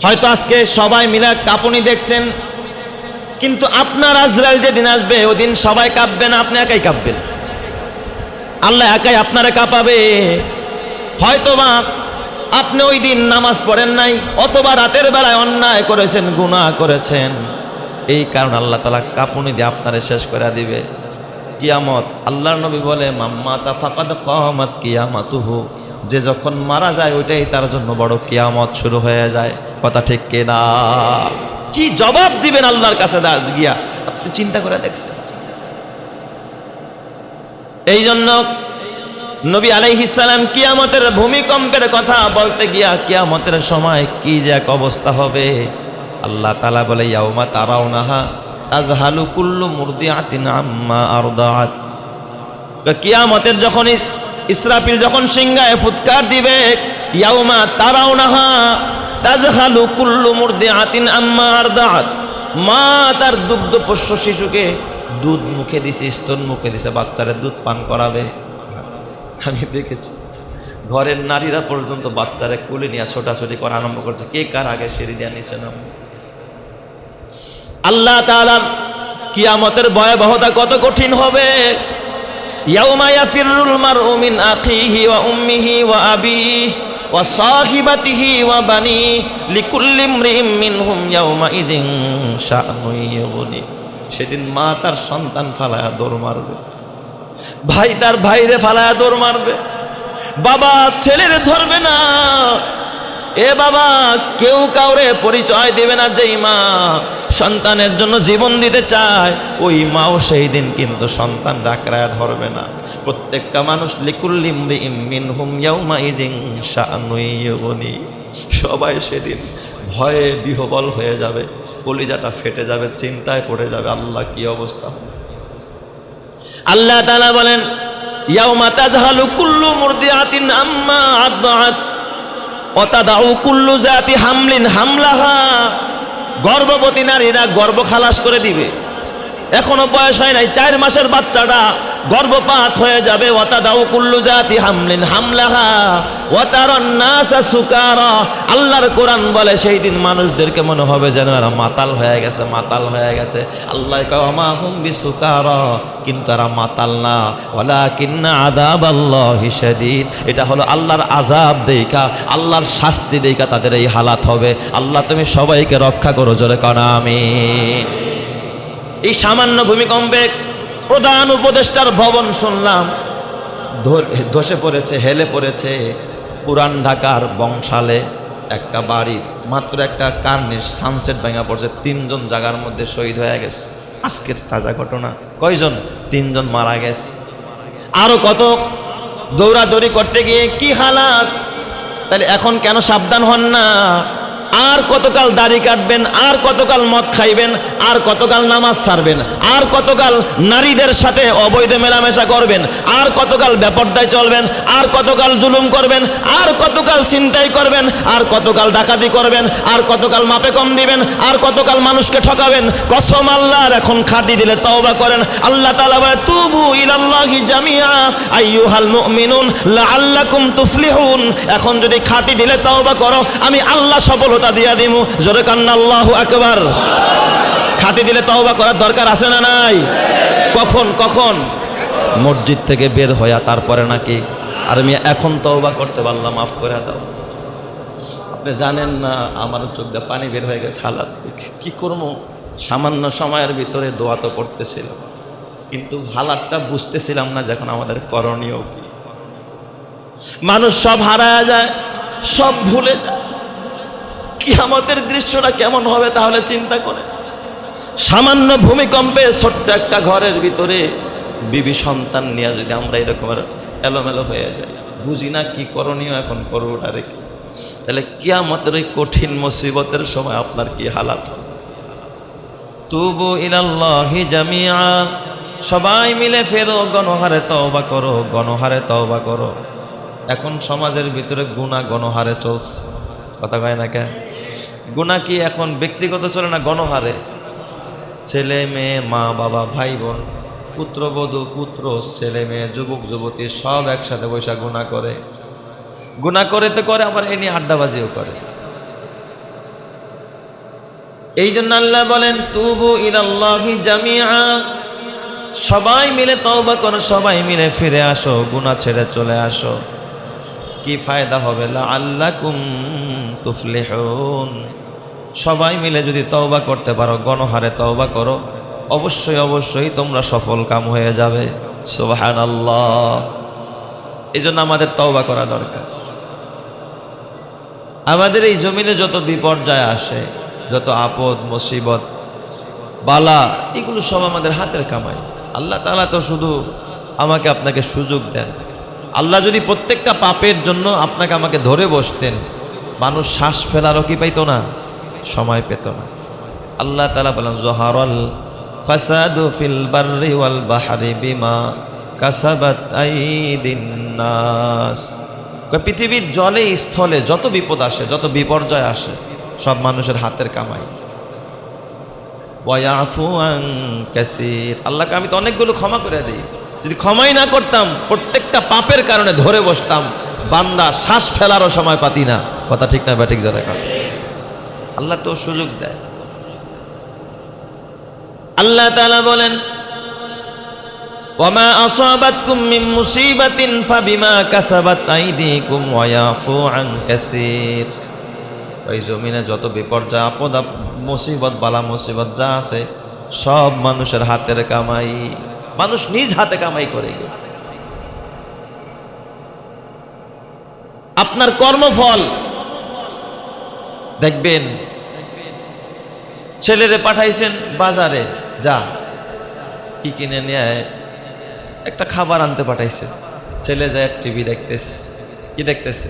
হয়তো আজকে সবাই মিলে কাঁপুনি দেখছেন, কিন্তু আপনার আজরাইল যেদিন আসবে ওদিন সবাই কাঁপবে না, আপনি একাই কাঁপবেন। আল্লাহ একাই আপনারে কাঁপাবে। হয়তোবা আপনি ওই দিন নামাজ পড়েন নাই, অথবা রাতের বেলায় অন্যায় করেছেন, গুনাহ করেছেন, এই কারণে আল্লাহ তাআলা কাঁপুনি দিয়ে আপনারে শেষ করে দিবে। কিয়ামত, আল্লাহর নবী বলে মাম্মাতা ফাকাদ কামাত কিয়ামাতুহু, যে যখন মারা যায় ওইটাই তার জন্য বড় কিয়ামত শুরু হয়ে যায়। কথা ঠিক কিনা? কি জবাব দিবেন আল্লাহর কাছে গিয়া, আপনি চিন্তা করে দেখছেন? এই জন্য নবী আলাইহিস সালাম কিয়ামতের ভূমিকম্পের কথা বলতে গিয়া কিয়ামতের সময় কি যে এক অবস্থা হবে আল্লাহ তাআলা বলে ইয়াউমা তারাউনাহা তাজহালু কুল্লু মুরদিআতিন আম্মা আরদাআত। কিয়ামতের যখন ইসরাফিল যখন সিংহায় ফুৎকার দিবে, ইয়াউমা তারাউনাহা তাজহালু কুল্লু মুরদিআতিন আম্মা আরদাআত, মা তার দুগ্ধপোষ্য শিশুকে দুধ মুখে দিছে, স্তন মুখে দিছে, বাচ্চারে দুধ পান করাবে। আমি দেখেছি ঘরের নারীরা পর্যন্ত বাচ্চারে কোলে নিয়ে ছোটাছুটি করা আরম্ভ করছে, কে কার আগে সিঁড়ি দিয়ে নিছে না। আল্লাহ তাআলার কিয়ামতের ভয়াবহতা কত কঠিন হবে। ইয়াউমা ইয়াফিরুল মারউ মিন আখিহি ওয়া উম্মিহি ওয়া আবিহি ওয়া সাহিবাতিহি ওয়া বানিহি লিকুল্লি ইমরিইম মিনহুম ইয়াউমা ইযিন শাআনুন ইউগনি। সেদিন মা তার সন্তান ফালায়া দৌড় মারবে, ভাই তার ভাইরে ফালায়া দৌড় মারবে, বাবা ছেলেরে ধরবে না। এ বাবা, কেউ কাউরে পরিচয় দেবে না। যেই মা সন্তানের জন্য জীবন দিতে চায়, ওই মাও সেই দিন কিন্তু সন্তান ডাকরায়া ধরবে না। প্রত্যেকটা মানুষ লিকুল্লি ইমরিইম মিনহুম ইয়াউমা ইযিন শাআনুন ইউগনি, সবাই সেদিন ভয়ে বিহ্বল হয়ে যাবে, কলিজাটা ফেটে যাবে, চিন্তায় পড়ে যাবে, আল্লাহ কি অবস্থা। আল্লাহ তাআলা বলেন ইয়াউমা তাজহালু কুল্লু মুরদিআতিন আম্মা আরদাআত ওয়া তাদাউ কুল্লু যাতি হামলিন হামলাহা। গর্ভবতী নারীরা গর্ভ খালাস করে দিবে, এখনো বয়স হয় নাই, 4 মাসের বাচ্চাটা গর্ভপাত হয়ে যাবে। ওয়া তাদাউ কুল্লু যাতি হামলিন হামলাহা ওয়া তারান নাসা সুকারা। আল্লাহর কোরআন বলে সেই দিন মানুষদেরকে মনে হবে যেন এরা মাতাল হয়ে গেছে, মাতাল হয়ে গেছে। আল্লাহ কয় ওয়া মা হুম বিসুকারা, কিন্তু এরা মাতাল না, ওয়ালাকিন্না আযাবাল্লাহি শাদীদ। এটা হলো আল্লাহর আযাব দেইখা, আল্লাহর শাস্তি দেইখা তাদের এই হালাত হবে। আল্লাহ তুমি সবাইকে রক্ষা করো, জোরে কনা আমিন। এই সামান্য ভূমিকম্পে প্রধান উপদেষ্টার ভবন শুনলাম ধসে পড়েছে, হেলে পড়েছে। পুরান ঢাকার বংশালে একটা বাড়ির মাত্র একটা কার্নিশ সানসেট ভেঙে পড়ছে, 3 জন জায়গার মধ্যে শহীদ হয়ে গেছে। আজকের তাজা ঘটনা। কয়জন? 3 জন মারা গেছে। আরো কত দৌড়াদৌড়ি করতে গিয়ে কি হালাত। তাহলে এখন কেন সাবধান হন না? আর কতকাল দাড়ি কাটবেন, আর কতকাল মদ খাইবেন, আর কতকাল নামাজ ছাড়বেন, আর কতকাল নারীদের সাথে অবৈধ মেলামেশা করবেন, আর কতকাল বেপরদায় চলবেন, আর কতকাল জুলুম করবেন, আর কতকাল ছিনতাই করবেন, আর কতকাল ডাকাতি করবেন, আর কতকাল মাপে কম দিবেন, আর কতকাল মানুষকে ঠকাবেন। কসম আল্লাহর, এখন খাঁটি দিলে তওবা করেন। আল্লাহ তাআলা বলে তুবু ইলাল্লাহি জামিআ আইয়ুহাল মুমিনুন লাআল্লাকুম তুফলিহুন। এখন যদি খাঁটি দিলে তওবা করো, আমি আল্লাহ সফল দিয়া দিব। জোরে কান্না আল্লাহু আকবার। খাঁটি দিলে তওবা করার দরকার আছে না নাই? কখন কখন? মসজিদ থেকে বের হইয়া তারপরে নাকি আর আমি এখন তওবা করতে পারলাম, মাফ করে দাও। আপনি জানেন না আমার চোখ দিয়ে পানি বের হয়ে গেছে হালাত দেখে। কি করবো? সামান্য সময়ের ভিতরে দোয়া তো করতেছিলাম, কিন্তু হালাতটা বুঝতেছিলাম না যখন আমাদের করণীয় কি। মানুষ সব হারায় যায়, সব ভুলে যায়। কিয়ামতের দৃশ্যটা কেমন হবে তাহলে চিন্তা করে। সামান্য ভূমিকম্পে ছোট্ট একটা ঘরের ভিতরে বিবি সন্তান নিয়ে যদি আমরা এরকম এলোমেলো হয়ে যাই, বুঝি না কি করণীয় এখন করবো ওটা রেখে, তাহলে কিয়ামতের ওই কঠিন মুসিবতের সময় আপনার কি হালাত হবে। তুবু ইলাল্লাহি জামিআ, সবাই মিলে ফেরো, গণহারে তওবা করো, গণহারে তওবা করো। এখন সমাজের ভিতরে গুনাহ গণহারে চলছে, কথা কয় না কে? গুনাহ কি এখন ব্যক্তিগত চলে না, গণহারে। ছেলে মেয়ে, মা বাবা, ভাই বোন, পুত্রবধূ পুত্র, ছেলে মেয়ে, যুবক যুবতী সব একসাথে বৈশা গুনাহ করে। গুনাহ করে তো করে, আবার এ নিয়ে আড্ডাবাজিও করে। এই জন্য আল্লাহ বলেন তুবু ইলাল্লাহি জামিআ, সবাই মিলে তওবা করো, সবাই মিলে ফিরে আসো, গুনাহ ছেড়ে চলে আসো। কি ফায়দা হবে? লাআল্লাকুম তুফলিহুন। সবাই মিলে যদি তওবা করতে পারো, গণহারে তওবা করো, অবশ্যই অবশ্যই তোমরা সফল কাম হয়ে যাবে। সুবহানাল্লাহ। এই জন্য আমাদের তওবা করা দরকার। আমাদের এই জমিনে যত বিপর্যয় আসে, যত আপদ মুসিবত বালা, এগুলো সব আমাদের হাতের কামাই। আল্লাহ তাআলা তো শুধু আমাকে আপনাকে সুযোগ দেন। আল্লাহ যদি প্রত্যেকটা পাপের জন্য আপনাকে আমাকে ধরে বসতেন, মানুষ শ্বাস ফেলারও কি পাইতো না, সময় পেত না। আল্লাহ তাআলা বলেন যহারাল ফাসাদু ফিল বাররি ওয়াল বাহরি বিমা কাসাবাত আইদিন নাস। পৃথিবীর জলে স্থলে যত বিপদ আসে, যত বিপর্যয় আসে, সব মানুষের হাতের কামাই। ওয়ায়াফু আন কাসীর। আল্লাহকে আমি তো অনেকগুলো ক্ষমা করে দিই, যদি ক্ষমাই না করতাম, প্রত্যেকটা পাপের কারণে ধরে বসতাম, বান্দা শ্বাস ফেলারও সময় পাতি না। কথা ঠিক না ব্যাঠিক যারা কথা, আল্লাহ তো সুযোগ দেয়। আল্লাহ তাআলা বলেন ওয়ামা আসাবাতকুম মিন মুসিবাতিন ফাবিমা কাসাবাত আইদিকুম ওয়া ইয়াফু আন কাসীর। এই জমিনে যত বিপর্যয়, আপদ, মুসিবত, বালা মুসিবত যা আছে, সব মানুষের হাতের কামাই। মানুষ নিজ হাতে কামাই করে। আপনার কর্মফল দেখবেন। ছেলেরে পাঠাইছেন বাজারে, যা কি কিনে নিয়ে একটা খাবার আনতে পাঠাইছে। ছেলে যায় টিভি দেখতেছে। কি দেখতেছে?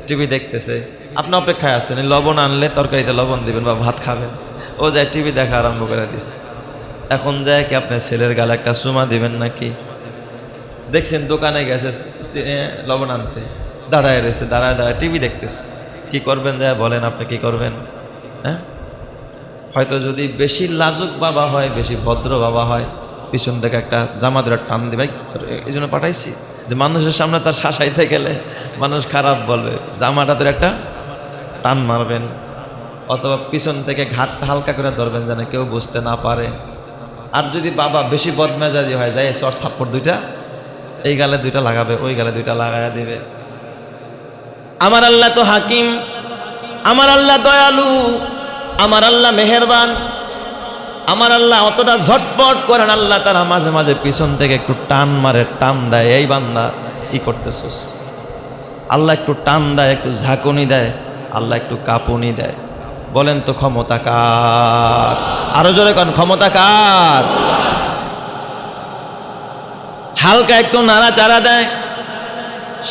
টিভি দেখতেছে। আপনি অপেক্ষায় আছেন, লবণ আনলে তরকারিতে লবণ দিবেন বা ভাত খাবেন। ও যায় টিভি দেখা আরম্ভ করে দিচ্ছে। এখন যায় কি আপনার ছেলের গালে একটা চুমা দিবেন নাকি? দেখছেন দোকানে গেছে লবণ আনতে, দাঁড়ায় রয়েছে, দাঁড়ায় দাঁড়ায় টিভি দেখতেছে। কি করবেন যায় বলেন, আপনি কি করবেন? হ্যাঁ, হয়তো যদি বেশি লাজুক বাবা হয়, বেশি ভদ্র বাবা হয়, পিছন থেকে একটা জামাতের টান দিবে। এই জন্য পাঠাইছি যে মানুষের সামনে তার শাসাইতে গেলে মানুষ খারাপ বলবে, জামাটাতে একটা টান মারবেন, অথবা পিছন থেকে ঘাটটা হালকা করে ধরবেন যেন কেউ বুঝতে না পারে। আর যদি বাবা বেশি বদমেজাজি হয়, যায় চর থাপ্পড় দুইটা এই গালে দুইটা লাগাবে, ওই গালে দুইটা লাগাইয়া দিবে। আমার আল্লাহ তো হাকিম, আমার আল্লাহ দয়ালু, আমার আল্লাহ মেহেরবান, আমার আল্লাহ অতটা ঝটপট করেন। আল্লাহ তারা মাঝে মাঝে পিছন থেকে একটু টান মারে, টান দেয়, এই বান্দা কি করতেছস? আল্লাহ একটু টান দেয়, একটু ঝাঁকুনি দেয়, আল্লাহ একটু কাঁপুনি দেয়। বলেন তো ক্ষমতা কার? আরো জোরে কোন ক্ষমতা কার? হালকা একটু নাড়াচাড়া দেয়,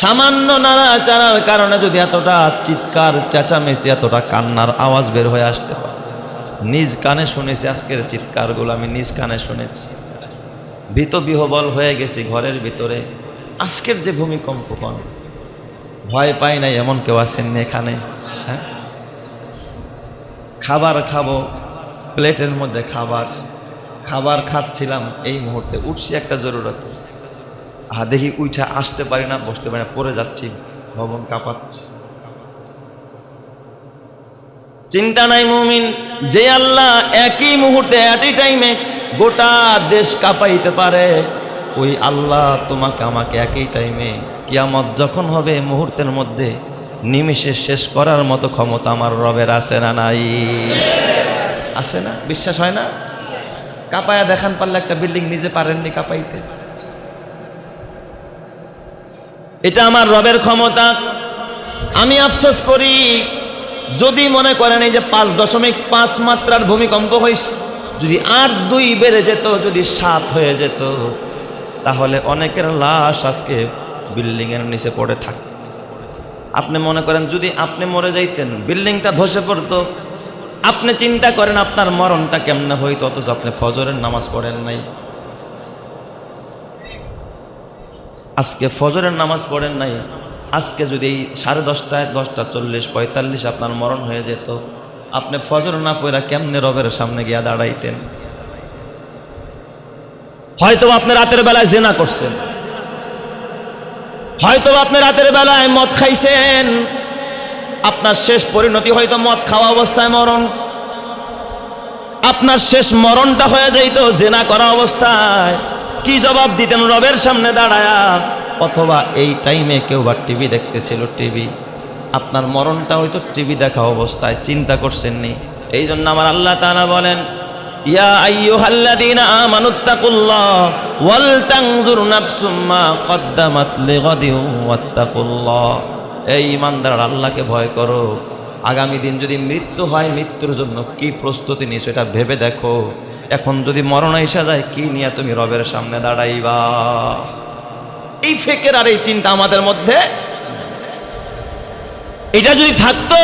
সামান্য নাড়াচাড়ার কারণে যদি এতটা চিৎকার চেঁচামেচি, এতটা কান্নার আওয়াজ বের হয়ে আসতে পারে। নিজ কানে শুনেছি, আজকের চিৎকারগুলো আমি নিজ কানে শুনেছি। ভীত বিহবল হয়ে গেছি ঘরের ভিতরে। আজকের যে ভূমিকম্প, কোন ভয় পাই নাই এমন কেউ আসেননি এখানে? হ্যাঁ, খাবার খাবো, প্লেটের মধ্যে খাবার খাচ্ছিলাম, এই মুহূর্তে উঠছি একটা জরুরত। দেখি উঠে আসতে পারি না, বসতে পারি না, পড়ে যাচ্ছি, ভবন কাঁপাচ্ছি। চিন্তা নাই মুমিন, যে আল্লাহ একই মুহূর্তে এট এ টাইমে গোটা দেশ কাঁপাইতে পারে, ওই আল্লাহ তোমাকে আমাকে একই টাইমে কিয়ামত যখন হবে মুহূর্তের মধ্যে নিমিষে শেষ করার মতো ক্ষমতা আমার রবের আছে না নাই? আছে না? বিশ্বাস হয় না? কাঁপায়া দেখান পারলে একটা বিল্ডিং, নিজে পারেননি কাঁপাইতে। এটা আমার রবের ক্ষমতা। আমি আফসোস করি, যদি মনে করেন এই যে 5.5 মাত্রার ভূমিকম্প হয়েছে, যদি 8.2 বেড়ে যেত, যদি 7 হয়ে যেত, তাহলে অনেকের লাশ আজকে বিল্ডিংয়ের নিচে পড়ে থাকত। আপনি মনে করেন যদি আপনি মরে যাইতেন, বিল্ডিংটা ধসে পড়তো, আপনি চিন্তা করেন আপনার মরণটা কেমনে হইতো, অথচ আপনি ফজরের নামাজ পড়েন নাই। আজকে ফজরের নামাজ পড়েন নাই, আজকে যদি 10:30, 10:40, 45 আপনার মরণ হয়ে যেত, আপনি ফজর না পড়া কেমনে রবের সামনে গিয়া দাঁড়াইতেন? হয়তো আপনি রাতের বেলায় জিনা করছেন, হয়তো আপনি রাতের বেলায় মদ খাইছেন, আপনার শেষ পরিণতি হয়তো মদ খাওয়া অবস্থায় মরণ। আপনার শেষ মরণটা হয়ে যাইত জেনা করা অবস্থায়, কি জবাব দিতেন রবের সামনে দাঁড়ায়া? অথবা এই টাইমে কেউ বা টিভি দেখতেছিল, টিভি, আপনার মরণটা হয়তো টিভি দেখা অবস্থায়, চিন্তা করছেননি? এই জন্য আমার আল্লাহ তাআলা বলেন, ইয়া আইয়ুহাল্লাযীনা আমানুত্তাকুল্লাহ ওয়াল তানজুর নাফসুম মা কদ্দামাত লিগাদিন ওয়াত্তাকুল্লাহ। এই ঈমানদার, আল্লাহকে ভয় করো। আগামী দিন যদি মৃত্যু হয়, মৃত্যুর জন্য কি প্রস্তুতি নিয়েছো এটা ভেবে দেখো। এখন যদি মরণ এসে যায়, কি নিয়ে তুমি রবের সামনে দাঁড়াইবা? এই ফিকির আর এই চিন্তা আমাদের মধ্যে, এটা যদি থাকতো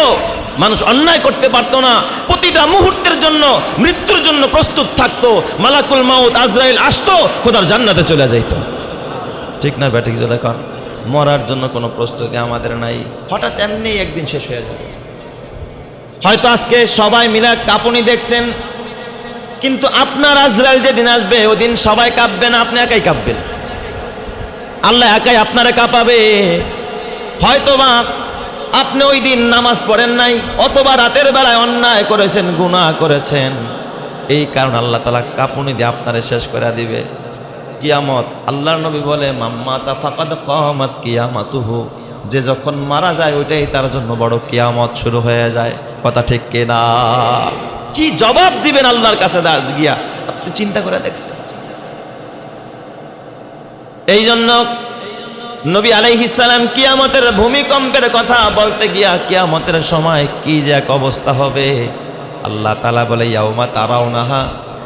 মানুষ অন্যায় করতে পারতো না, প্রতিটা মুহূর্তের জন্য, মৃত্যুর জন্য প্রস্তুত থাকতো। মালাকুল মাউত আজরাইল আসতো, খোদার জান্নাতে চলে যাইতো। ঠিক না ব্যাটিক জলে? কারণ মরার জন্য কোনো প্রস্তুতি আমাদের নাই, হঠাৎ এমনি একদিন শেষ হয়ে যাবে। হয়তো আজকে সবাই মিলে কাঁপুনি দেখছেন, কিন্তু আপনার আজরাইল যেদিন আসবে ওই দিন সবাই কাঁপবে না, আপনি একাই কাঁপবেন। আল্লাহ একাই আপনারে কাঁপাবে। হয়তোবা আপনি ওই দিন নামাজ পড়েন নাই, অথবা রাতের বেলায় অন্যায় করেছেন, গুনাহ করেছেন, এই কারণে আল্লাহ তাআলা কাঁপুনি দিয়ে আপনারে শেষ করে দিবে। কিয়ামত, আল্লাহর নবী বলে, মাম্মাতা ফাকাদ কামাত কিয়ামাতুহু, যে যখন মারা যায় ওইটাই তার জন্য বড় কিয়ামত শুরু হয়ে যায়। কথা ঠিক কিনা? কি জবাব দিবেন আল্লাহর কাছে গিয়া, আপনি চিন্তা করে দেখছেন? এই জন্য নবী আলাইহিস সালাম কিয়ামতের ভূমিকম্পের কথা বলতে গিয়া, কিয়ামতের সময় কি যে এক অবস্থা হবে, আল্লাহ তাআলা বলে, ইয়াউমা তারাউনাহা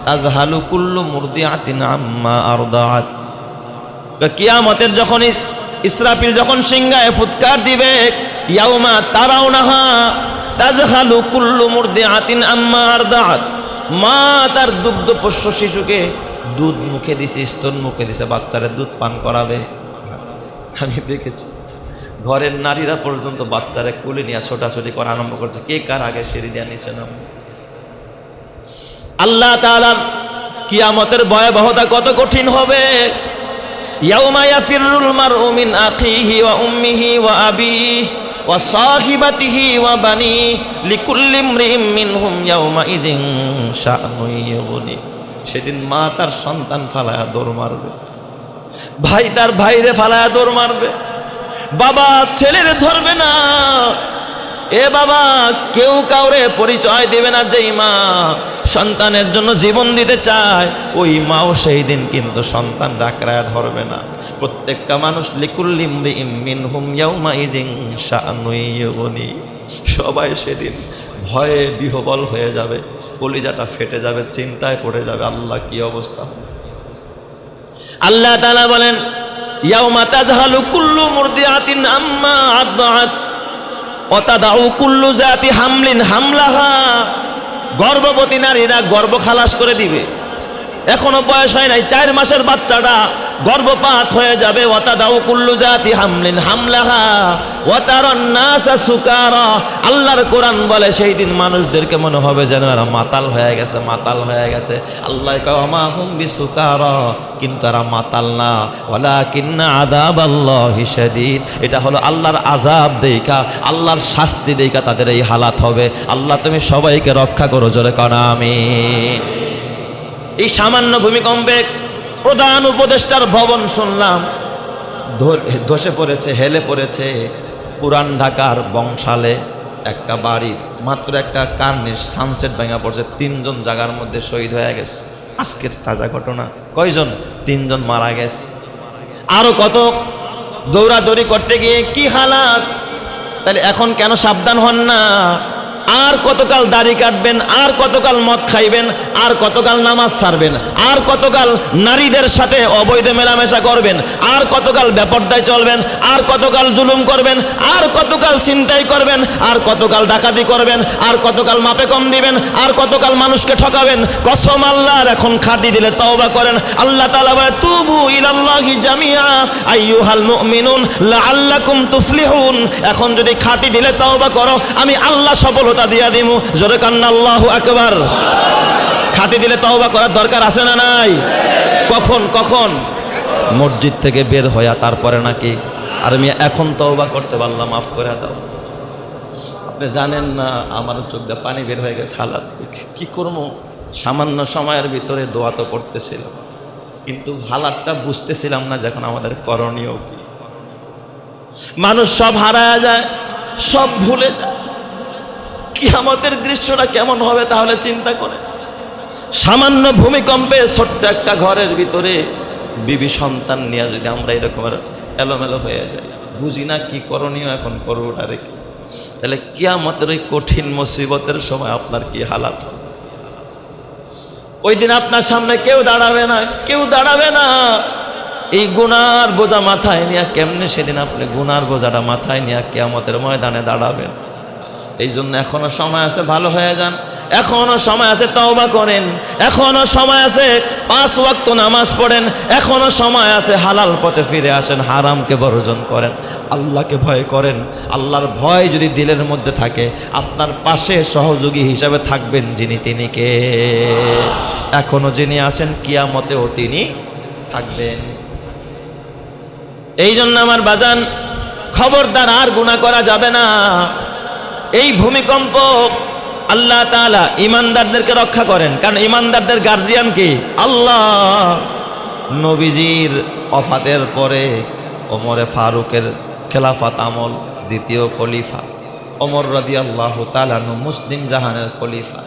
তাজহালু কুল্লু মুরদিআতিন আম্মা আরদাআত। কিয়ামতের যখন ইসরাফিল যখন সিংহায় ফুৎকার দিবে, ইয়াউমা তারাউনাহা তাজহালু কুল্লু মুরদিআতিন আম্মা আরদাআত, মা তার দুগ্ধপোষ্য শিশুকে দুধ মুখে দিছে, স্তন মুখে দিছে, বাচ্চারে দুধ পান করাবে। আমি দেখেছি ঘরের নারীরা পর্যন্ত বাচ্চারে কোলে নিয়ে ছোটাছুটি করা আরম্ভ করছে, কে কার আগে সিঁড়ি দিয়ে নিছে না। আল্লাহ তাআলার কিয়ামতের ভয়াবহতা কত কঠিন হবে। ইয়াউমা ইয়াফিরুল মারউ মিন আখিহি ওয়া উম্মিহি ওয়া আবিহি ওয়া সাহিবাতিহি ওয়া বানি লিকুল্লি ইমরিইম মিনহুম ইয়াউমা ইযিন শাআনুন ইউগনি। সেদিন মা তার সন্তান ফালায়া দৌড় মারবে, ভাই তার ভাইরে ফালায়া দৌড় মারবে, বাবা ছেলের ধরবে না। এ বাবা, কেউ কাউরে পরিচয় দেবে না। যেই মা সন্তানের জন্য জীবন দিতে চায়, ওই মাও সেই দিন কিন্তু সন্তান ডাকরায় ধরবে না। প্রত্যেকটা মানুষ লিকুল্লি ইমরিইম মিনহুম ইয়াউমা ইযিন শাআনুন ইউগনি, সবাই সেদিন ভয়ে বিহ্বল হয়ে যাবে, কলিজাটা ফেটে যাবে, চিন্তায় পড়ে যাবে, আল্লাহ কি অবস্থা। আল্লাহ তাআলা বলেন, ইয়াউমা তাজহালু কুল্লু মুরদিআতিন আম্মা আরদাআত ওয়া তাদাউ কুল্লু যাতি হামলিন হামলাহা। গর্ভবতী নারীরা গর্ভ খালাস করে দিবে, এখনো বয়স হয় নাই, 4 মাসের বাচ্চাটা গর্ভপাত হয়ে যাবে। ওয়া তাদাউ কুল্লু যাতি হামলিন হামলাহা ওয়া তারান নাসা সুকারা। আল্লাহর কোরআন বলে সেই দিন মানুষদেরকে মনে হবে যেন এরা মাতাল হয়ে গেছে, মাতাল হয়ে গেছে। আল্লাহ কয়, ওমা হুম বিসুকারা, কিন্তু এরা মাতাল না, ওয়ালাকিন্না আযাবাল্লাহি শাদীদ। এটা হলো আল্লাহর আযাব দেইখা, আল্লাহর শাস্তি দেইখা তাদের এই হালাত হবে। আল্লাহ তুমি সবাইকে রক্ষা করো, জোরে কনা আমিন। এই সামান্য ভূমিকম্পে প্রধান উপদেষ্টার ভবন শুনলাম ধসে পড়েছে, হেলে পড়েছে। পুরান ঢাকার বংশালে একটা বাড়ির মাত্র একটা কার্নিশ সানসেট ভেঙে পড়ছে, 3 জন জায়গার মধ্যে শহীদ হয়ে গেছে। আজকের তাজা ঘটনা। কয়জন? 3 জন মারা গেছে। আরো কত দৌড়াদৌড়ি করতে গিয়ে কি হালাত। তাহলে এখন কেন সাবধান হন না? আর কতকাল দাড়ি কাটবেন, আর কতকাল মদ খাইবেন, আর কতকাল নামাজ ছাড়বেন, আর কতকাল নারীদের সাথে অবৈধ মেলামেশা করবেন, আর কতকাল বেপরদায় চলবেন, আর কতকাল জুলুম করবেন, আর কতকাল ছিনতাই করবেন, আর কতকাল ডাকাতি করবেন, আর কতকাল মাপে কম দিবেন, আর কতকাল মানুষকে ঠকাবেন। কসম আল্লাহর, এখন খাঁটি দিলে তওবা করেন। আল্লাহ তাআলা বলে, তুবু ইলাল্লাহি জামিআ আইয়ুহাল মুমিনুন লাআল্লাকুম তুফলিহুন। এখন যদি খাঁটি দিলে তওবা করো, আমি আল্লাহ সফলতা দিয়া দিমু। জোরে কান্না আল্লাহু আকবার। খাঁটি দিলে তওবা করার দরকার আছে না নাই? কখন কখন? মসজিদ থেকে বের হইয়া তারপরে নাকি? আর আমি এখন তওবা করতে পারলাম, মাফ করে দাও। আপনি জানেন না, আমার চোখ দিয়ে পানি বের হয়ে গেছে, হালাত কি করবো। সামান্য সময়ের ভিতরে দোয়া তো পড়তেছিলাম, কিন্তু হালাতটা বুঝতেছিলাম না যখন আমাদের করণীয় কি। মানুষ সব হারায় যায়, সব ভুলে যায়। কিয়ামতের দৃশ্যটা কেমন হবে তাহলে চিন্তা করে। সামান্য ভূমিকম্পে ছোট্ট একটা ঘরের ভিতরে বিবি সন্তান নিয়ে যদি আমরা এরকম এলোমেলো হয়ে যাই, বুঝি না কি করণীয় এখন করবো ওটা রেখে, তাহলে কিয়ামতের ওই কঠিন মুসিবতের সময় আপনার কি হালাত হবে? ওই দিন আপনার সামনে কেউ দাঁড়াবে না, কেউ দাঁড়াবে না। এই গুনার বোঝা মাথায় নিয়ে কেমনে সেদিন আপনি গুনার বোঝাটা মাথায় নিয়ে কিয়ামতের ময়দানে দাঁড়াবেন? এই জন্য এখনো সময় আছে, ভালো হয়ে যান। এখনো সময় আছে, তওবা করেন। এখনো সময় আছে, 5 ওয়াক্ত নামাজ পড়েন। এখনো সময় আছে, হালাল পথে ফিরে আসেন, হারামকে বর্জন করেন, আল্লাহকে ভয় করেন। আল্লাহর ভয় যদি দিলের মধ্যে থাকে, আপনার পাশে সহযোগী হিসাবে থাকবেন যিনি, তিনি কে? এখনো যিনি আছেন, কিয়ামতেও তিনি থাকবেন। এই জন্য আমার বাজান, খবরদার আর গুনাহ করা যাবে না। এই ভূমিকম্প আল্লাহ তাআলা ইমানদারদেরকে রক্ষা করেন, কারণ ইমানদারদের গার্জিয়ান কি? আল্লাহ। নবীজির ওফাতের পরে ওমরে ফারুকের খেলাফত আমল, দ্বিতীয় খলিফা ওমর রাদিয়াল্লাহু তাআলা আনহু মুসলিম জাহানের খলিফা।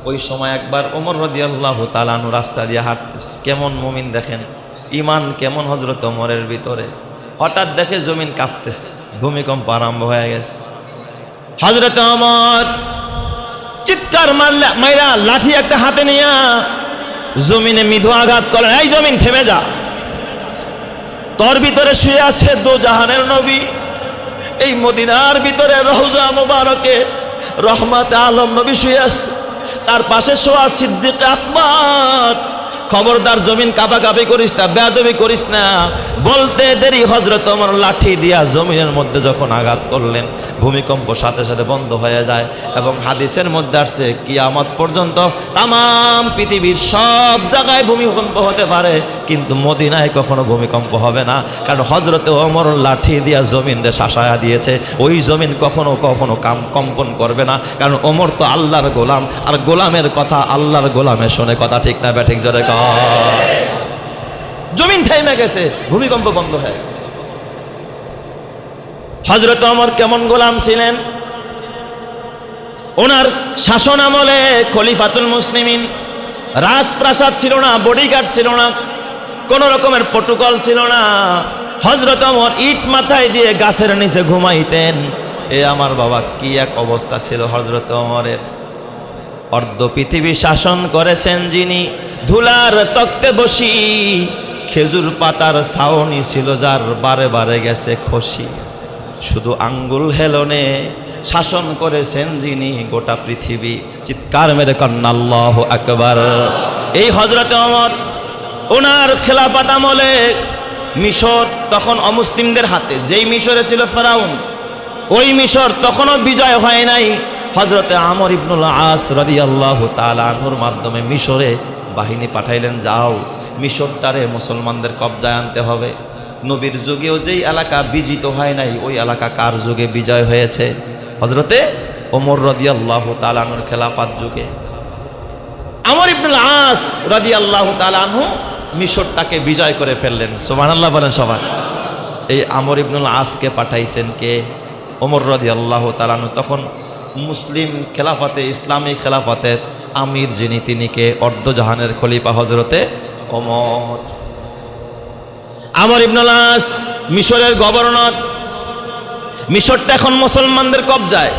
ওই সময় একবার ওমর রাদিয়াল্লাহু তাআলা আনহু রাস্তা দিয়ে হাঁটতেছে, কেমন মুমিন দেখেন, ইমান কেমন হযরত ওমরের ভিতরে। হঠাৎ দেখে জমিন কাঁপতেছে, ভূমিকম্প আরম্ভ হয়ে গেছে। হযরত ওমর চিৎকার মাইরা লাঠি একটা হাতে নিয়া জমিনে মৃদু আঘাত করলেন, এই জমিন থেমে যা, তোর ভিতরে শুয়ে আছে দো জাহানের নবী। এই মদিনার ভিতরে রওজা মুবারকে রহমতে আলম নবী শুয়ে আছে, তার পাশে শোয়া সিদ্দিক আকবর। খবরদার জমিন কাঁপাকাঁপি করিস না, বেয়াদবি করিস না। বলতে দেরি হযরত ওমর লাঠি দিয়া জমিনের মধ্যে যখন আঘাত করলেন, ভূমিকম্প সাথে সাথে বন্ধ হয়ে যায়। এবং হাদিসের মধ্যে আসছে, কিয়ামত পর্যন্ত তামাম পৃথিবীর সব জায়গায় ভূমিকম্প হতে পারে, কিন্তু মদিনায় কখনো ভূমিকম্প হবে না, কারণ হযরত ওমর লাঠি দিয়া জমিনরে শাসায়া দিয়েছে। ওই জমিন কখনো কখনো কম্পন করবে না, কারণ ওমর তো আল্লাহর গোলাম, আর গোলামের কথা আল্লাহর গোলামে শোনে। কথা ঠিক না ব্যাঠিক? জোরে কর। জমিন থেমে গেছে, ভূমিকম্প বন্ধ হয়ে গেছে। হযরত ওমর কেমন গোলাম ছিলেন! ওনার শাসন আমলে খলিফাতুল মুসলিমিন, রাজপ্রাসাদ ছিল না, বডিগার্ড ছিল না, কোন রকমের প্রটোকল ছিল না। হযরত ওমর ইট মাথায় দিয়ে গাছের নিচে ঘুমাইতেন। এ আমার বাবা, কি এক অবস্থা ছিল হযরত ওমরের! অর্ধ পৃথিবী শাসন করেছেন যিনি, ধুলার তক্তে বসি, খেজুর পাতার ছাউনি ছিল যার, বারে বারে গেছে খসি। শুধু আঙ্গুল হেলনে শাসন করেছেন যিনি, গোটা পৃথিবী। চিৎকার মেরে কন্যা আল্লাহু আকবার। এই হযরত ওমর, ওনার খেলাফত আমলে মিশর তখন অমুসলিমদের হাতে। যেই মিশরে ছিল ফেরাউন, ওই মিশর তখনও বিজয় হয় নাই। হযরতে আমর ইবনুল আস রাদিয়াল্লাহু তাআলা আনহুর মাধ্যমে মিশরে বাহিনী পাঠাইলেন, যাও মিশরটারে মুসলমানদের কবজায় আনতে হবে। নবীর যুগেও যেই এলাকা বিজিত হয় নাই, ওই এলাকা কার যুগে বিজয় হয়েছে? হযরতে ওমর রাদিয়াল্লাহু তাআলা আনহুর খেলাফত যুগে। আমর ইবনুল আস রাদিয়াল্লাহু তাআলা আনহু মিশরটাকে বিজয় করে ফেললেন। সুবহানাল্লাহ বলেন সবাই। এই আমর ইবনুল আসকে পাঠাইছেন কে? ওমর রাদিয়াল্লাহু তাআলা আনহু। তখন মুসলিম খেলাফতে, ইসলামী খেলাফতের আমির যিনি, তিনি কে? অর্ধজাহানের খলিফা হযরতে ওমর। আমর ইবনুল আস মিশরের গভর্নর। মিশরটা এখন মুসলমানদের কবজায়।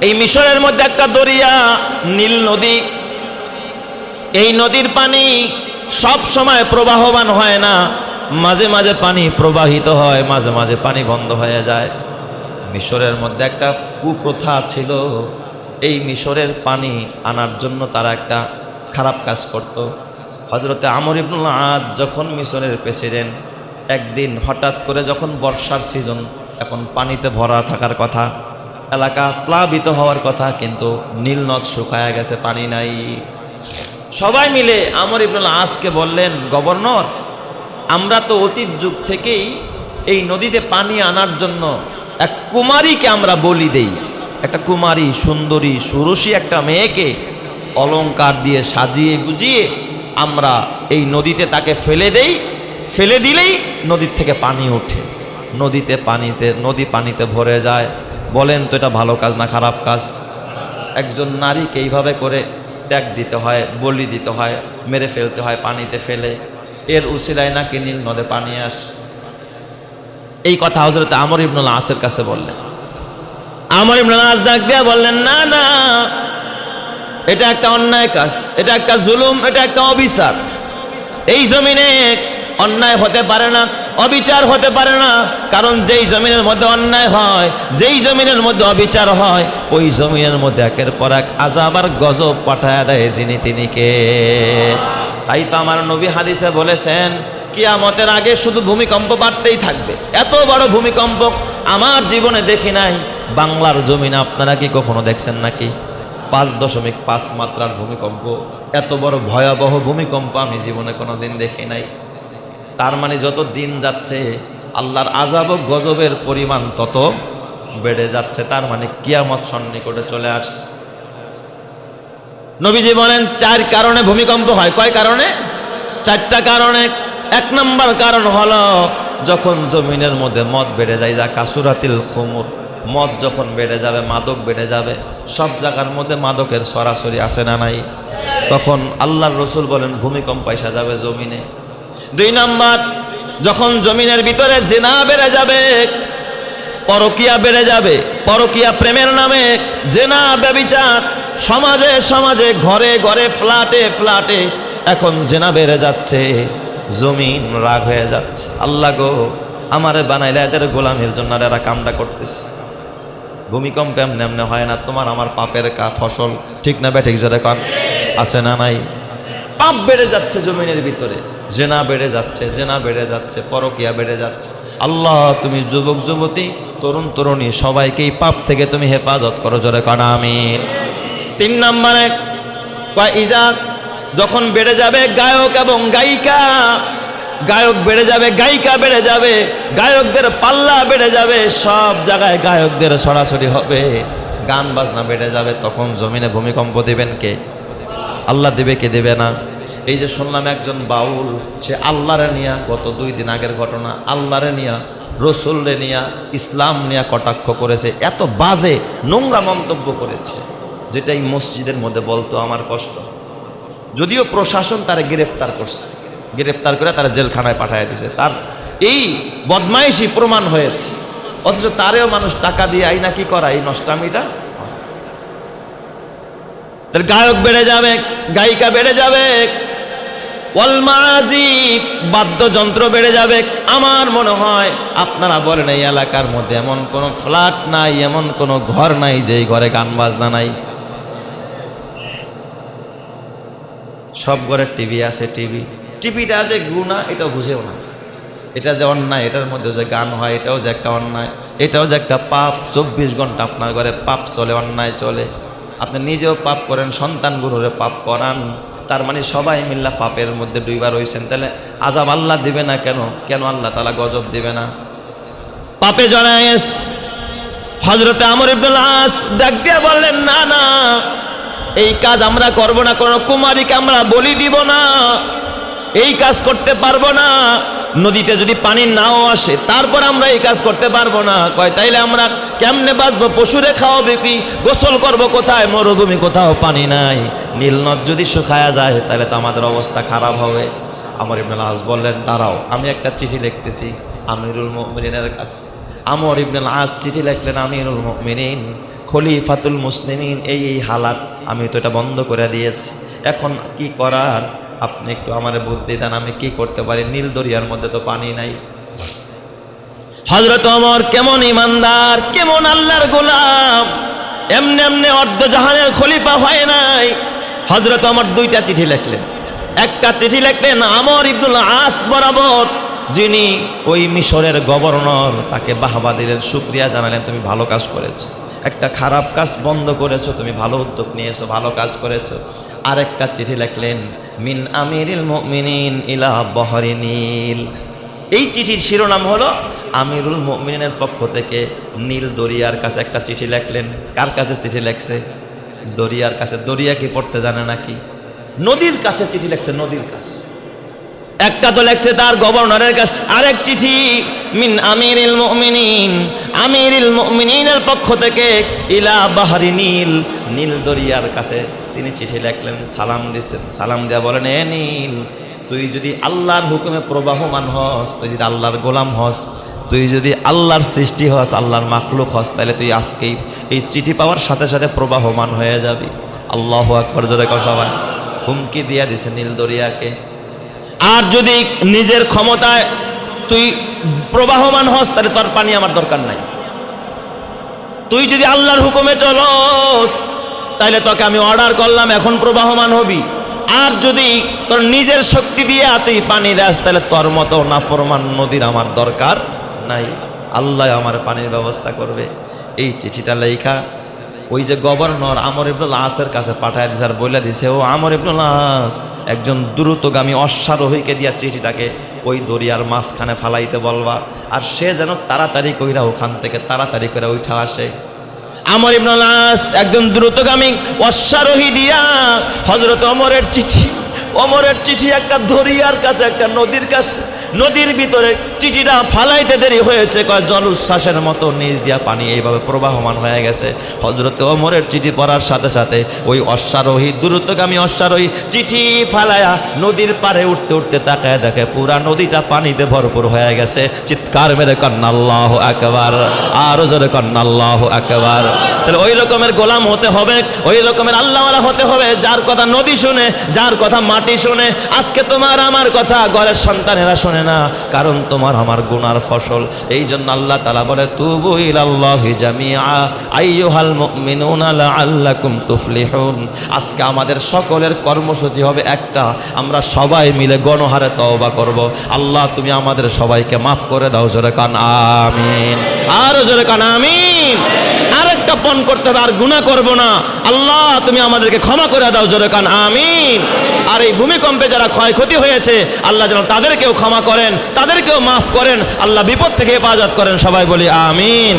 এই মিশরের মধ্যে একটা দরিয়া, নীল নদী। এই নদীর পানি সব সময় প্রবাহমান হয় না, মাঝে মাঝে পানি প্রবাহিত হয়, মাঝে মাঝে পানি বন্ধ হয়ে যায়। মিশরের মধ্যে একটা কুপ্রথা ছিল, এই মিশরের পানি আনার জন্য তারা একটা খারাপ কাজ করত। হযরতে আমর ইবনুল আস যখন মিশরের প্রেসিডেন্ট, একদিন হঠাৎ করে যখন বর্ষার সিজন, এখন পানিতে ভরা থাকার কথা, এলাকা প্লাবিত হওয়ার কথা, কিন্তু নীল নদ শুকায়া গেছে, পানি নাই। সবাই মিলে আমর ইবনুল আসকে বললেন, গভর্নর, আমরা তো অতীত যুগ থেকেই এই নদীতে পানি আনার জন্য এক কুমারীকে আমরা বলি দেই। একটা কুমারী, সুন্দরী, সুরসী একটা মেয়েকে অলংকার দিয়ে সাজিয়ে গুজিয়ে আমরা এই নদীতে তাকে ফেলে দেই, ফেলে দিলেই নদীর থেকে পানি ওঠে, নদী পানিতে ভরে যায়। বলেন তো এটা ভালো কাজ না খারাপ কাজ? একজন নারীকে এইভাবে করে ত্যাগ দিতে হয়, বলি দিতে হয়, মেরে ফেলতে হয় পানিতে ফেলে, এর উসিলায় নাকি নীল নদে পানি আস। এই কথা হযরত আমর ইবনুল আসের কাছে বললেন। আমর ইবনুল আস ডাক দিয়া বললেন, না না, এটা একটা অন্যায় কাজ, এটা একটা জুলুম, এটা একটা অবিচার। এই জমিনে অন্যায় হতে পারে না, অবিচার হতে পারে না, কারণ যেই জমিনের মধ্যে অন্যায় হয়, যেই জমিনের মধ্যে অবিচার হয়, ওই জমিনের মধ্যে একের পর এক আযাব আর গজব পাঠায় দেয় যিনি তিনিকে। তাই তো আমার নবী হাদিসে বলেছেন, কিয়ামতের আগে শুধু ভূমিকম্প বাড়তেই থাকবে। এত বড় ভূমিকম্প আমার জীবনে দেখি নাই। বাংলার জমিনে আপনারা কি কখনো দেখছেন নাকি? 5.5 মাত্রার ভূমিকম্প, এত বড় ভয়াবহ ভূমিকম্প আমি জীবনে কোনোদিন দেখি নাই। তার মানে যত দিন যাচ্ছে আল্লাহর আযাব ও গজবের পরিমাণ তত বেড়ে যাচ্ছে। তার মানে কিয়ামত সন্নিকটে চলে আসছে। নবীজি বলেন 4 কারণে ভূমিকম্প হয়। কয় কারণে? 4টা কারণে। 1 নম্বর কারণ হলো যখন জমিনের মধ্যে মদ বেড়ে যায়, যা কাসুরাতিল খুমুর, মদ যখন বেড়ে যাবে, মাদক বেড়ে যাবে, সব জায়গার মধ্যে মাদকের সরাসরি আসে না নাই, তখন আল্লাহর রসুল বলেন ভূমিকম্প এসে যাবে জমিনে। 2 নম্বর, যখন জমিনের ভিতরে জিনা বেড়ে যাবে, পরকিয়া বেড়ে যাবে, পরকিয়া প্রেমের নামে জিনা ব্যভিচার, সমাজে সমাজে, ঘরে ঘরে, ফ্ল্যাটে ফ্ল্যাটে এখন জিনা বেড়ে যাচ্ছে, জমিন রাগ হয়ে যাচ্ছে। আল্লাহ গো, আমারে বানাইলে এদের গোলামের জন্য এরা কামটা করতেছে। ভূমিকম্প এমনি এমনি হয় না, তোমার আমার পাপের ফসল, ঠিক না বেঠিক জোরে কন, আছে না নাই? পাপ বেড়ে যাচ্ছে জমিনের ভিতরে, জেনা বেড়ে যাচ্ছে, জেনা বেড়ে যাচ্ছে, পরকিয়া বেড়ে যাচ্ছে। আল্লাহ তুমি যুবক যুবতী, তরুণ তরুণী সবাইকেই পাপ থেকে তুমি হেফাজত করো, জোরে কন আমিন। 3 নম্বরে ইজাক, যখন বেড়ে যাবে গায়ক এবং গায়িকা, গায়ক বেড়ে যাবে, গায়িকা বেড়ে যাবে, গায়কদের পাল্লা বেড়ে যাবে, সব জায়গায় গায়কদের সরাসরি হবে, গান বাজনা বেড়ে যাবে, তখন জমিনে ভূমিকম্প দিবেন কে? আল্লাহ দিবে, কে দেবে না? এই যে শুনলাম একজন বাউল, সে আল্লাহরে নিয়া, গত 2 দিন আগের ঘটনা, আল্লাহরে নিয়া, রসুলরে নিয়া, ইসলাম নিয়া কটাক্ষ করেছে, এত বাজে নোংরা মন্তব্য করেছে, যেটা এই মসজিদের মধ্যে বলতো আমার কষ্ট। যদিও প্রশাসন তারা গ্রেপ্তার করছে, গ্রেপ্তার করে তারা জেলখানায় পাঠিয়ে দিয়েছে, তার এই বদমাইশি প্রমাণ হয়েছে, অথচ তারেও মানুষ টাকা দিয়ে আইনা কি করা, এই নষ্টামিটা। তার গায়ক বেড়ে যাবে, গায়িকা বেড়ে যাবে, ওয়াল মাজিব, বাদ্যযন্ত্র বেড়ে যাবে। আমার মনে হয় আপনারা বলেন এই এলাকার মধ্যে এমন কোনো ফ্ল্যাট নাই, এমন কোনো ঘর নাই যেই ঘরে গান বাজনা নাই। সব ঘরে টিভি আছে, টিভিটা যে গুনাহ এটাও বুঝেও না, এটা যে অন্যায়, এটার মধ্যে যে গান হয় এটাও যে একটা অন্যায়, এটাও যে একটা পাপ। 24 ঘন্টা আপনার ঘরে পাপ চলে, অন্যায় চলে, আপনি নিজেও পাপ করেন, সন্তানগুলোরে পাপ করান, তার মানে সবাই মিল্লা পাপের মধ্যে ডুইবা রয়েছেন। তাহলে আযাব আল্লাহ দিবে না কেন? কেন আল্লাহ তাআলা গজব দিবে না? পাপে জড়ায় হযরতে আমর ইবনুল আস ডাক দিয়া বললেন, না না, এই কাজ আমরা করব না, কোনো কুমারীকে আমরা বলি দিব না, এই কাজ করতে পারবো না। নদীতে যদি পানি নাও আসে তারপর আমরা এই কাজ করতে পারবো না। কয় তাইলে আমরা কেমনে বাঁচবো? পশুরে খাওয়াবে কি? গোসল করবো কোথায়? মরুভূমি, কোথাও পানি নাই। নীল নদ যদি শুকায়া যায় তাহলে তো আমাদের অবস্থা খারাপ হবে। আমর ইবনুল আস বললেন, দাঁড়াও, আমি একটা চিঠি লিখতেছি আমিরুল মুমিনিনের কাছে। আমর ইবনুল আস চিঠি লিখলেন, আমিরুল মুমিনিন, খলিফাতুল মুসলিমিন, এই হালাত, আমি তো এটা বন্ধ করে দিয়েছি, এখন কি করার? আপনি একটু আমার বুদ্ধি দেন, আমি কি করতে পারি? নীল দরিয়ার মধ্যে তো পানি নাই। হযরত ওমর কেমন ইমানদার, কেমন আল্লাহর গোলাম, এমনি এমনি অর্ধজাহানের খলিফা হয় নাই। হযরত ওমর 2টা চিঠি লিখলেন। একটা চিঠি লিখলেন আমর ইবনুল আস বরাবর, যিনি ওই মিশরের গভর্নর, তাকে বাহবা দিলেন, শুকরিয়া জানালেন, তুমি ভালো কাজ করেছো, একটা খারাপ কাজ বন্ধ করেছো, তুমি ভালো উদ্যোগ নিয়েছো, ভালো কাজ করেছো। আরেকটা চিঠি লিখলেন মিন আমিরিল মুমিনিন ইলা বহরি নীল। এই চিঠির শিরোনাম হলো আমিরুল মুমিনিনের পক্ষ থেকে নীল দরিয়ার কাছে একটা চিঠি লিখলেন। কার কাছে চিঠি লেখছে? দরিয়ার কাছে। দরিয়া কি পড়তে জানে নাকি? নদীর কাছে চিঠি লেখছে, নদীর কাছে। একটা তো লেখছে তার গভর্নরের কাছে, আরেক চিঠি মিন আমিরুল মুমিনিন, আমিরুল মুমিনিনের পক্ষ থেকে ইলা বাহরি নীল, নীল দরিয়ার কাছে তিনি চিঠি লিখলেন, সালাম দিয়েছেন। সালাম দেয়া বলেন, এ নীল, তুই যদি আল্লাহর হুকুমে প্রবাহমান হস, তুই যদি আল্লাহর গোলাম হস, তুই যদি আল্লাহর সৃষ্টি হস, আল্লাহর মাখলুক হস, তাহলে তুই আজকেই এই চিঠি পাওয়ার সাথে সাথে প্রবাহমান হয়ে যাবি। আল্লাহু আকবার, জোরে কও সবাই। হুমকি দিয়া দিছে নীল দরিয়াকে। আর যদি নিজের ক্ষমতায় তুই প্রবাহমান হস, তাহলে তোর পানি আমার দরকার নাই। তুই যদি আল্লাহর হুকুমে চলস, তাহলে তোকে আমি অর্ডার করলাম, এখন প্রবাহমান হবি। আর যদি তোর নিজের শক্তি দিয়ে তুই পানি দেস, তাহলে তোর মতো নাফরমান নদীর আমার দরকার নাই, আল্লাহ আমার পানির ব্যবস্থা করবে। এই চিঠিটা লেখা ওই যে গভর্নর আমর ইবনুল আসের কাছে পাঠায় দিছে, আর বলে দিছে, ও আমর ইবনুল আস, একজন দ্রুতগামী অশ্বারোহীকে দিয়া চিঠিটাকে ওই দরিয়ার মাঝখানে ফালাইতে বলবা, আর সে যেন তাড়াতাড়ি কইরা ওখান থেকে তাড়াতাড়ি করে উঠা আসে। আমর ইবনুল আস একজন দ্রুতগামী অশ্বারোহী দিয়া হযরত ওমরের চিঠি, ওমরের চিঠি একটা দরিয়ার কাছে, একটা নদীর কাছে, নদীর ভিতরে চিঠিটা ফালাইতে দেরি হয়েছে, কয় জল উচ্ছ্বাসের মতো নিচ দিয়া পানি এইভাবে প্রবাহমান হয়ে গেছে। হযরত ওমরের চিঠি পড়ার সাথে সাথে ওই অশ্বারোহী, দ্রুতগামী অশ্বারোহী চিঠি ফালায়া নদীর পাড়ে উঠতে উঠতে তাকায় দেখে পুরা নদীটা পানিতে ভরপুর হয়ে গেছে। চিৎকার মেরে কন্না আল্লাহু আকবার, আরো জোরে কন্না আল্লাহু আকবার। তাহলে ওই রকমের গোলাম হতে হবে, ওই রকমের আল্লাহওয়ালা হতে হবে, যার কথা নদী শুনে, যার কথা মাটি শুনে। আজকে তোমার আমার কথা ঘরের সন্তানেরা শোনে না, কারণ তোমার আমার গুনার ফসল। এই জন্য আল্লাহ তাআলা বলে, তুবু ইলাল্লাহি জামিআ আইয়ুহাল মুমিনুনা লাআল্লাকুম তুফলিহুন। আজকে আমাদের সকলের কর্মসূচি হবে একটা, আমরা সবাই মিলে গণহারে তওবা করব। আল্লাহ তুমি আমাদের সবাইকে মাফ করে দাও, জোরে কান আমিন, আরো জোরে কান আমিন। আরেকটা পণ করতে হবে, আর গুনাহ করব না। আল্লাহ তুমি আমাদেরকে ক্ষমা করে দাও, জোরে কান আমিন। আর এই ভূমিকম্পে যারা ক্ষয়ক্ষতি হয়েছে, আল্লাহ যেন তাদেরকেও ক্ষমা করেন, তাদেরকেও মাফ করেন, আল্লাহ বিপদ থেকে হেফাজত করেন। সবাই বলি আমিন।